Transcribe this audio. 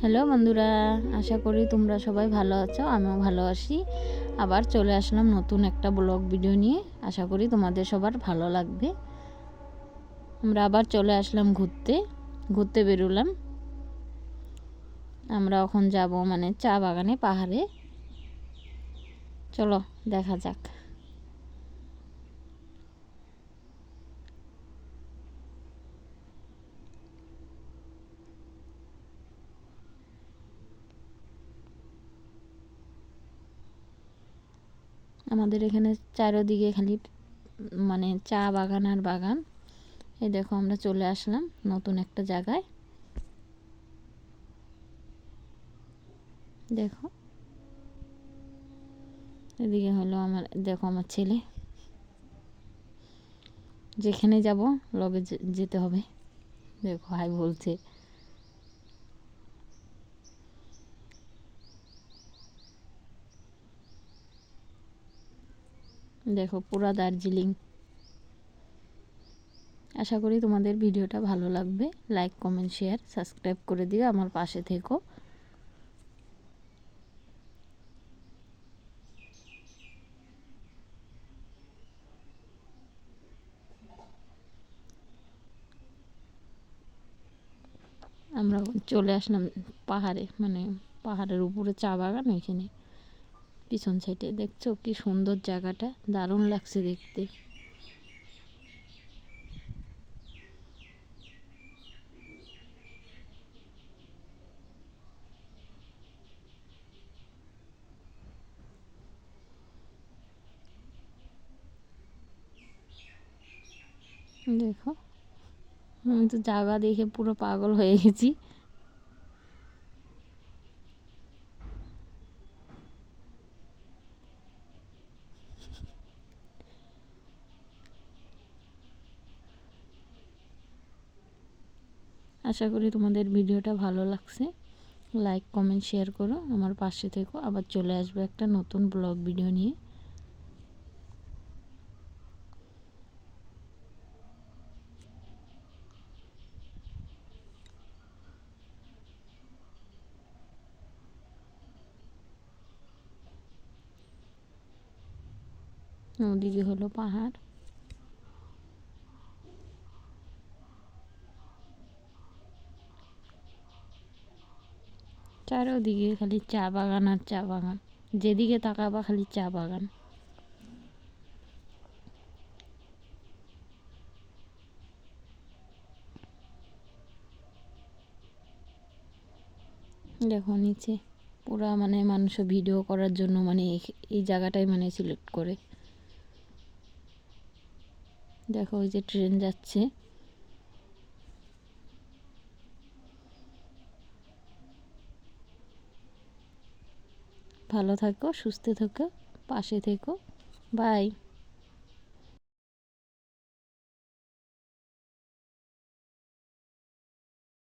Hello বন্ধুরা, আশা করি তোমরা সবাই ভালো আছো। আমিও ভালো আছি। আবার চলে আসলাম নতুন একটা ব্লগ ভিডিও নিয়ে। আশা করি তোমাদের সবার ভালো লাগবে। আমরা আবার চলে আসলাম ঘুরতে বেরোলাম। আমরা এখন যাব চা বাগানে, পাহাড়ে। চলো দেখা যাক। আমাদের এখানে চারিদিকে খালি চা বাগান আর বাগান। এই দেখো আমরা চলে আসলাম নতুন একটা জায়গায়। দেখো এদিকে হলো আমার ছেলে। যেখানে যাব লগে যেতে হবে। দেখো হাই বলছে। দেখো পুরা দার্জিলিং। আশা করি তোমাদের ভিডিওটা ভালো লাগবে। লাইক, কমেন্ট, শেয়ার, সাবস্ক্রাইব করে দিও। আমার পাশে থেকো। আমরা চলে আসলাম পাহাড়ে, পাহাড়ের উপরে চা বাগান। ওইখানে পিছন সাইডে দেখছো কি সুন্দর জায়গাটা, দারুণ লাগছে দেখতে। দেখো আমি তো জায়গা দেখে পুরো পাগল হয়ে গেছি। আশা করি তোমাদের ভিডিওটা ভালো লাগছে। লাইক, কমেন্ট, শেয়ার করো। আমার পাশে থেকো। আবার চলে আসবে একটা নতুন ব্লগ ভিডিও নিয়ে। ওদিকে হলো পাহাড়। চারিদিকে খালি চা বাগান আর চা বাগান। যেদিকে তাকাবা খালি চা বাগান। দেখো নিচে পুরা মানুষ ভিডিও করার জন্য এই জায়গাটাই সিলেক্ট করে। দেখো ওই যে ট্রেন যাচ্ছে। ভালো থাকো, সুস্থ থাকো, পাশে থেকো। বাই।